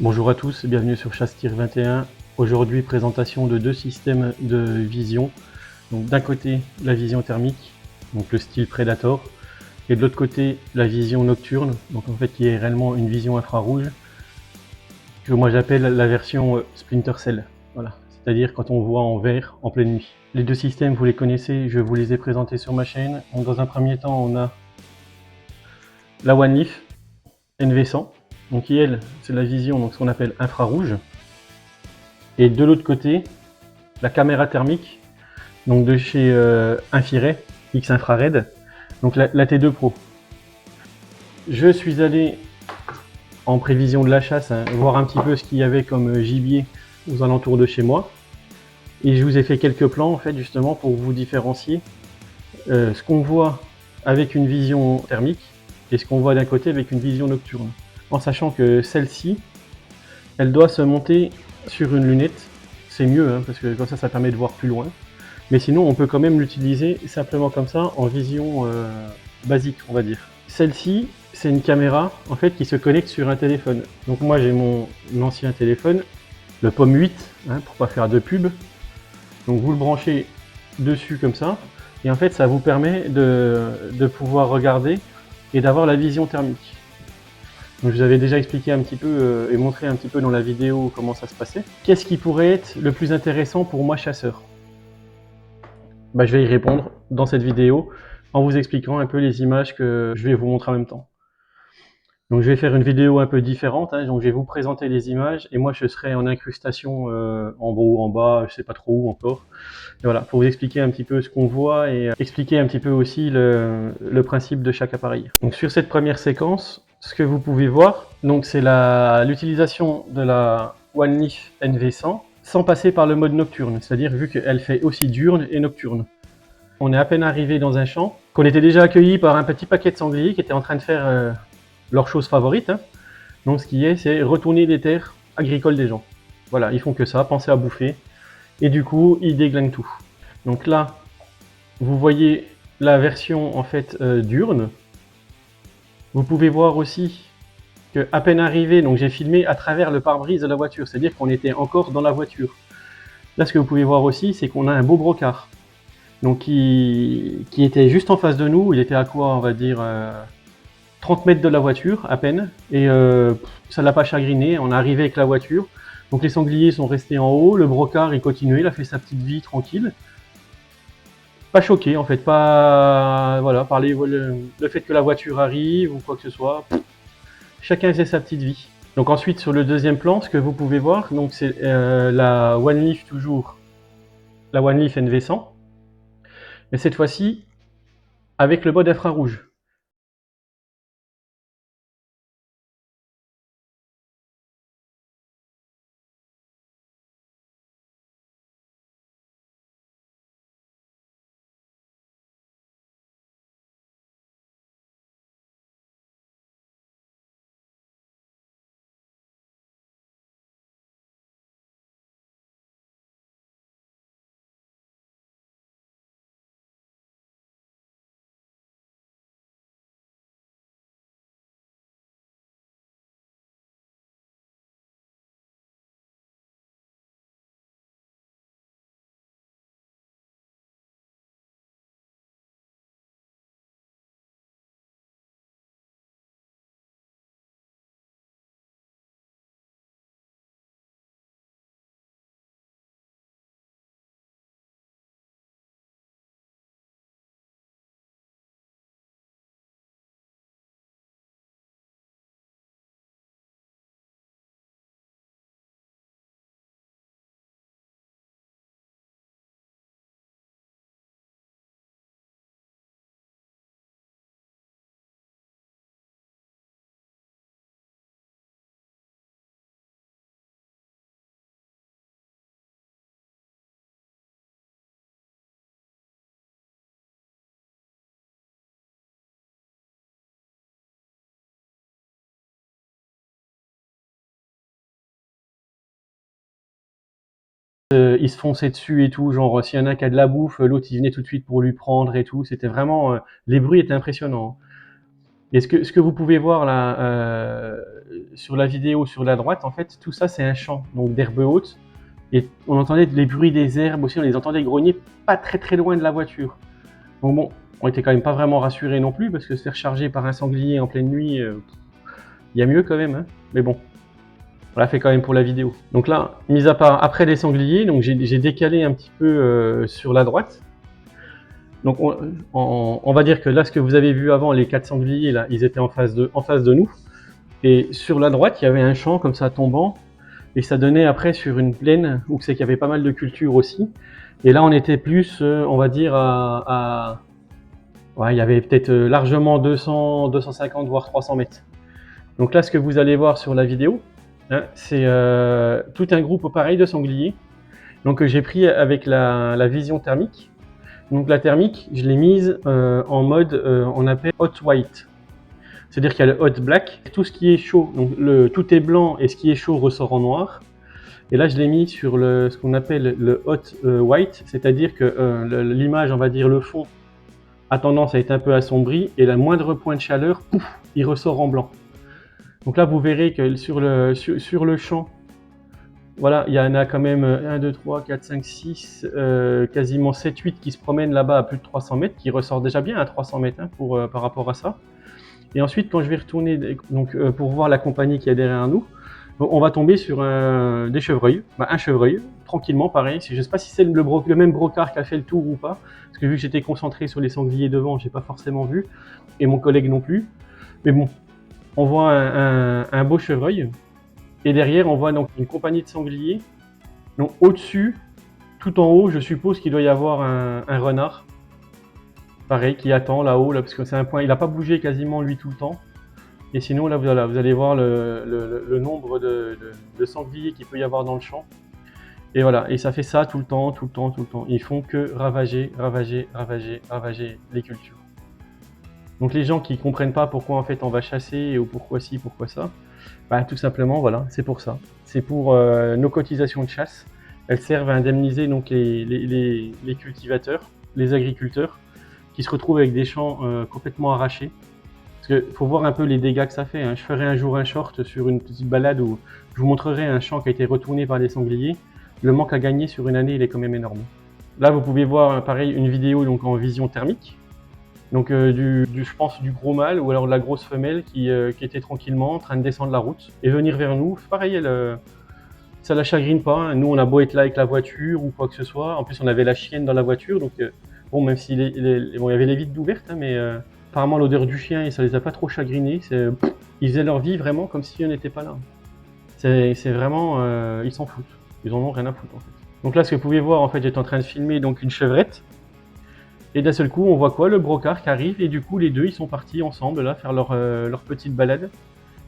Bonjour à tous et bienvenue sur Chasse-Tir 21. Aujourd'hui, présentation de deux systèmes de vision. Donc d'un côté, la vision thermique, donc le style Predator, et de l'autre côté, la vision nocturne, donc en fait qui est réellement une vision infrarouge, que moi j'appelle la version Splinter Cell. Voilà, c'est-à-dire quand on voit en vert en pleine nuit. Les deux systèmes, vous les connaissez, je vous les ai présentés sur ma chaîne. Donc dans un premier temps, on a la One Leaf NV100, donc qui elle, c'est la vision, donc ce qu'on appelle infrarouge. Et de l'autre côté, la caméra thermique, donc de chez Infrared, X Infrared, donc la T2 Pro. Je suis allé en prévision de la chasse, voir un petit peu ce qu'il y avait comme gibier aux alentours de chez moi. Et je vous ai fait quelques plans en fait justement pour vous différencier ce qu'on voit avec une vision thermique et ce qu'on voit d'un côté avec une vision nocturne. En sachant que celle-ci, elle doit se monter sur une lunette. C'est mieux parce que comme ça permet de voir plus loin. Mais sinon, on peut quand même l'utiliser simplement comme ça en vision basique, on va dire. Celle-ci, c'est une caméra en fait qui se connecte sur un téléphone. Donc moi, j'ai mon ancien téléphone, le Pomme 8, pour pas faire de pub. Donc vous le branchez dessus comme ça, et en fait, ça vous permet de pouvoir regarder et d'avoir la vision thermique. Donc je vous avais déjà expliqué un petit peu et montré un petit peu dans la vidéo comment ça se passait. Qu'est-ce qui pourrait être le plus intéressant pour moi chasseur ? Je vais y répondre dans cette vidéo en vous expliquant un peu les images que je vais vous montrer en même temps. Donc je vais faire une vidéo un peu différente, donc je vais vous présenter les images et moi je serai en incrustation en haut, en bas, je sais pas trop où encore. Et voilà, pour vous expliquer un petit peu ce qu'on voit et expliquer un petit peu aussi le principe de chaque appareil. Donc sur cette première séquence, ce que vous pouvez voir, donc c'est l'utilisation de la One Leaf NV100 sans passer par le mode nocturne, c'est-à-dire vu qu'elle fait aussi diurne et nocturne. On est à peine arrivé dans un champ, qu'on était déjà accueilli par un petit paquet de sangliers qui étaient en train de faire leur chose favorite. Donc ce qui est, c'est retourner les terres agricoles des gens. Voilà, ils font que ça, penser à bouffer. Et du coup, ils déglinguent tout. Donc là, vous voyez la version en fait diurne. Vous pouvez voir aussi que à peine arrivé, donc j'ai filmé à travers le pare-brise de la voiture, c'est-à-dire qu'on était encore dans la voiture. Là, ce que vous pouvez voir aussi, c'est qu'on a un beau brocard. Donc qui était juste en face de nous, il était à quoi, on va dire 30 mètres de la voiture à peine, et ça l'a pas chagriné, on est arrivé avec la voiture, donc les sangliers sont restés en haut, le brocard il continuait, il a fait sa petite vie tranquille, pas choqué en fait, pas voilà, par le fait que la voiture arrive ou quoi que ce soit, chacun faisait sa petite vie. Donc ensuite sur le deuxième plan, ce que vous pouvez voir, donc c'est la One Leaf toujours, la One Leaf NV100, mais cette fois-ci avec le mode infrarouge. Ils se fonçaient dessus et tout, genre s'il y en a un qui a de la bouffe, l'autre il venait tout de suite pour lui prendre et tout, c'était vraiment, les bruits étaient impressionnants. Et ce que vous pouvez voir là sur la vidéo sur la droite, en fait, tout ça c'est un champ, donc d'herbe haute. Et on entendait les bruits des herbes aussi, on les entendait grogner pas très loin de la voiture. Donc bon, on était quand même pas vraiment rassurés non plus, parce que se faire charger par un sanglier en pleine nuit, il y a mieux quand même, hein. Mais bon, on l'a fait quand même pour la vidéo. Donc là, mis à part après les sangliers, donc j'ai décalé un petit peu sur la droite. Donc on va dire que là, ce que vous avez vu avant, les 4 sangliers, là, ils étaient en face de nous. Et sur la droite, il y avait un champ comme ça tombant. Et ça donnait après sur une plaine où c'est qu'il y avait pas mal de cultures aussi. Et là, on était plus, on va dire, ouais, il y avait peut-être largement 200, 250, voire 300 mètres. Donc là, ce que vous allez voir sur la vidéo, hein, c'est tout un groupe pareil de sangliers. Donc j'ai pris avec la vision thermique. Donc la thermique, je l'ai mise en mode, on appelle hot white. C'est-à-dire qu'il y a le hot black, tout ce qui est chaud, donc tout est blanc et ce qui est chaud ressort en noir. Et là, je l'ai mis sur ce qu'on appelle le hot white, c'est-à-dire que l'image, on va dire le fond, a tendance à être un peu assombri et le moindre point de chaleur, pouf, il ressort en blanc. Donc là, vous verrez que sur le champ, voilà, il y en a quand même 1, 2, 3, 4, 5, 6, quasiment 7, 8 qui se promènent là-bas à plus de 300 mètres, qui ressortent déjà bien à 300 mètres hein, par rapport à ça. Et ensuite, quand je vais retourner donc, pour voir la compagnie qui est derrière nous, on va tomber sur des chevreuils, un chevreuil, tranquillement, pareil. Je ne sais pas si c'est le même brocard qui a fait le tour ou pas, parce que vu que j'étais concentré sur les sangliers devant, je n'ai pas forcément vu, et mon collègue non plus. Mais bon, on voit un beau chevreuil, et derrière, on voit donc une compagnie de sangliers. Donc au-dessus, tout en haut, je suppose qu'il doit y avoir un renard, pareil, qui attend là-haut, là, parce que c'est un point, il n'a pas bougé quasiment lui tout le temps. Et sinon, là, voilà, vous allez voir le nombre de sangliers qu'il peut y avoir dans le champ. Et voilà, et ça fait ça tout le temps, tout le temps, tout le temps. Ils font que ravager, ravager, ravager, ravager les cultures. Donc les gens qui comprennent pas pourquoi en fait on va chasser ou pourquoi ci, pourquoi ça, bah, tout simplement, voilà, c'est pour ça. C'est pour nos cotisations de chasse. Elles servent à indemniser donc les cultivateurs, les agriculteurs, qui se retrouvent avec des champs complètement arrachés. Parce qu'il faut voir un peu les dégâts que ça fait. Hein. Je ferai un jour un short sur une petite balade où je vous montrerai un champ qui a été retourné par des sangliers. Le manque à gagner sur une année, il est quand même énorme. Là, vous pouvez voir pareil une vidéo donc en vision thermique. Donc je pense du gros mâle ou alors de la grosse femelle qui était tranquillement en train de descendre la route et venir vers nous. Pareil, ça la chagrine pas. Hein. Nous, on a beau être là avec la voiture ou quoi que ce soit. En plus, on avait la chienne dans la voiture. Donc bon, même s'il bon, il y avait les vitres ouvertes, hein, mais apparemment l'odeur du chien, ça les a pas trop chagrinés. Ils faisaient leur vie vraiment comme si on n'était pas là. C'est vraiment, ils s'en foutent. Ils en ont rien à foutre en fait. Donc là, ce que vous pouvez voir, en fait, j'étais en train de filmer donc une chevrette. Et d'un seul coup, on voit quoi? Le brocard qui arrive et du coup, les deux, ils sont partis ensemble là faire leur petite balade.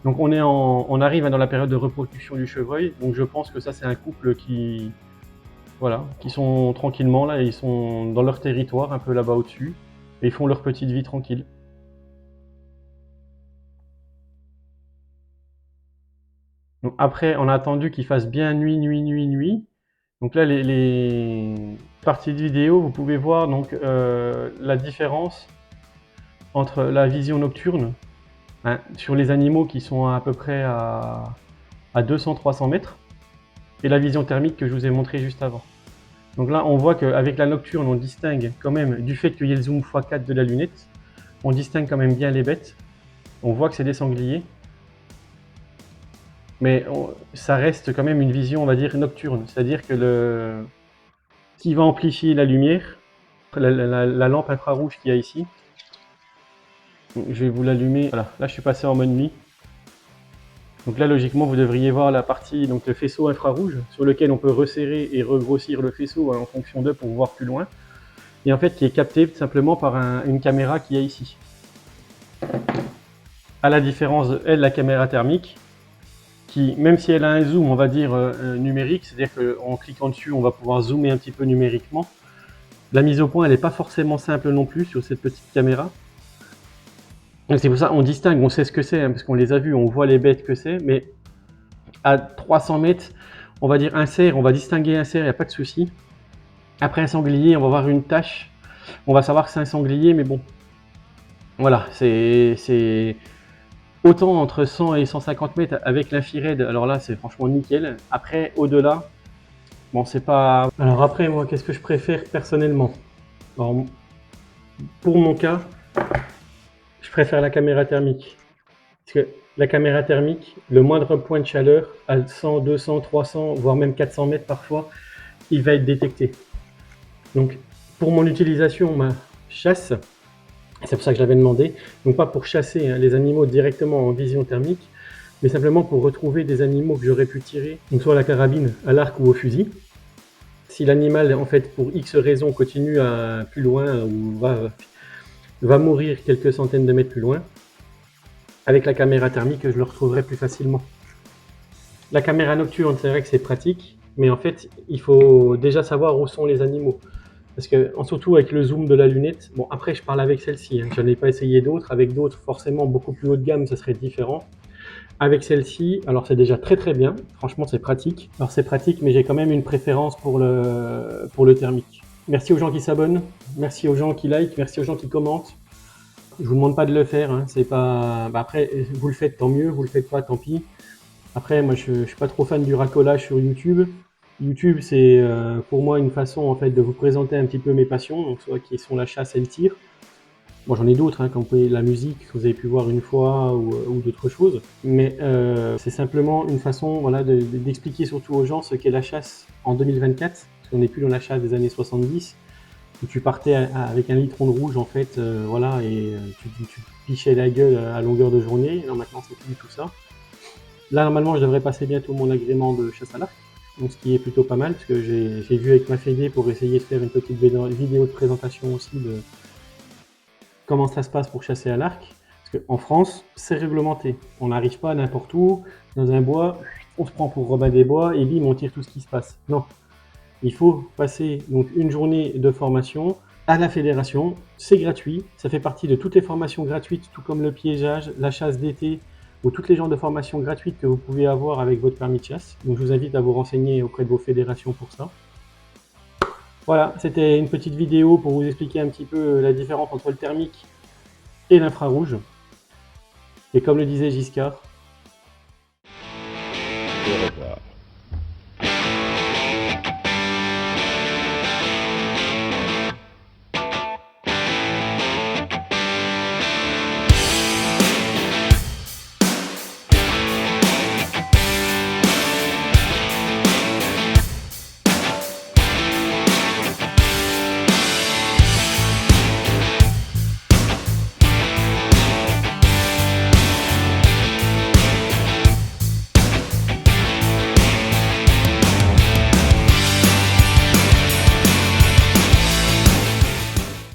Donc on arrive dans la période de reproduction du chevreuil. Donc je pense que ça, c'est un couple qui, voilà, qui sont tranquillement là, ils sont dans leur territoire, un peu là-bas au-dessus, et ils font leur petite vie tranquille. Donc après, on a attendu qu'il fasse bien nuit, nuit, nuit, nuit. Donc là, les parties de vidéo, vous pouvez voir donc la différence entre la vision nocturne hein, sur les animaux qui sont à peu près à 200-300 mètres et la vision thermique que je vous ai montré juste avant. Donc là, on voit qu'avec la nocturne, on distingue quand même, du fait qu'il y ait le zoom x4 de la lunette, on distingue quand même bien les bêtes. On voit que c'est des sangliers. Mais ça reste quand même une vision, on va dire, nocturne. C'est-à-dire que ce qui va amplifier la lumière, la lampe infrarouge qu'il y a ici, je vais vous l'allumer. Voilà, là je suis passé en mode nuit. Donc là, logiquement, vous devriez voir la partie, donc le faisceau infrarouge, sur lequel on peut resserrer et regrossir le faisceau en fonction d'eux pour voir plus loin. Et en fait, qui est capté simplement par une caméra qu'il y a ici. À la différence de elle, la caméra thermique, qui, même si elle a un zoom, on va dire numérique, c'est-à-dire qu'en cliquant dessus, on va pouvoir zoomer un petit peu numériquement. La mise au point, elle n'est pas forcément simple non plus sur cette petite caméra. C'est pour ça qu'on distingue, on sait ce que c'est, hein, parce qu'on les a vus, on voit les bêtes que c'est, mais à 300 mètres, on va dire un cerf, on va distinguer un cerf, il n'y a pas de souci. Après un sanglier, on va voir une tache, on va savoir que c'est un sanglier, mais bon, Voilà, c'est autant entre 100 et 150 mètres avec l'infrared, alors là c'est franchement nickel. Après, au-delà, bon c'est pas... Alors après, moi qu'est-ce que je préfère personnellement? Alors, pour mon cas, je préfère la caméra thermique. Parce que la caméra thermique, le moindre point de chaleur, à 100, 200, 300, voire même 400 mètres parfois, il va être détecté. Donc pour mon utilisation, ma chasse, c'est pour ça que je l'avais demandé, donc pas pour chasser les animaux directement en vision thermique, mais simplement pour retrouver des animaux que j'aurais pu tirer, donc soit à la carabine, à l'arc ou au fusil. Si l'animal, en fait, pour X raisons, continue à plus loin ou va mourir quelques centaines de mètres plus loin, avec la caméra thermique, je le retrouverai plus facilement. La caméra nocturne, c'est vrai que c'est pratique, mais en fait, il faut déjà savoir où sont les animaux. Parce que, surtout avec le zoom de la lunette, bon après je parle avec celle-ci, hein, je n'en ai pas essayé d'autres, avec d'autres forcément beaucoup plus haut de gamme, ça serait différent. Avec celle-ci, alors c'est déjà très très bien, franchement c'est pratique. Alors c'est pratique, mais j'ai quand même une préférence pour le thermique. Merci aux gens qui s'abonnent, merci aux gens qui like, merci aux gens qui commentent. Je vous demande pas de le faire, hein, c'est pas... Bah après, vous le faites tant mieux, vous le faites pas tant pis. Après, moi je suis pas trop fan du racolage sur YouTube. YouTube, c'est pour moi une façon en fait de vous présenter un petit peu mes passions, donc soit qui sont la chasse et le tir. Moi j'en ai d'autres, hein, comme vous pouvez la musique, que vous avez pu voir une fois, ou d'autres choses. Mais c'est simplement une façon, voilà, d'expliquer surtout aux gens ce qu'est la chasse en 2024, parce qu'on n'est plus dans la chasse des années 70, où tu partais avec un litron de rouge en fait, voilà, et tu pichais la gueule à longueur de journée. Non, maintenant c'est plus du tout ça. Là normalement je devrais passer bientôt mon agrément de chasse à l'arc. Donc, ce qui est plutôt pas mal, parce que j'ai vu avec ma fédé pour essayer de faire une petite vidéo de présentation aussi de comment ça se passe pour chasser à l'arc. Parce qu'en France, c'est réglementé. On n'arrive pas n'importe où, dans un bois, on se prend pour Robin des Bois et bim, on tire tout ce qui se passe. Non, il faut passer donc une journée de formation à la fédération. C'est gratuit, ça fait partie de toutes les formations gratuites, tout comme le piégeage, la chasse d'été, ou toutes les genres de formations gratuites que vous pouvez avoir avec votre permis de chasse. Donc je vous invite à vous renseigner auprès de vos fédérations pour ça. Voilà, c'était une petite vidéo pour vous expliquer un petit peu la différence entre le thermique et l'infrarouge. Et comme le disait Giscard,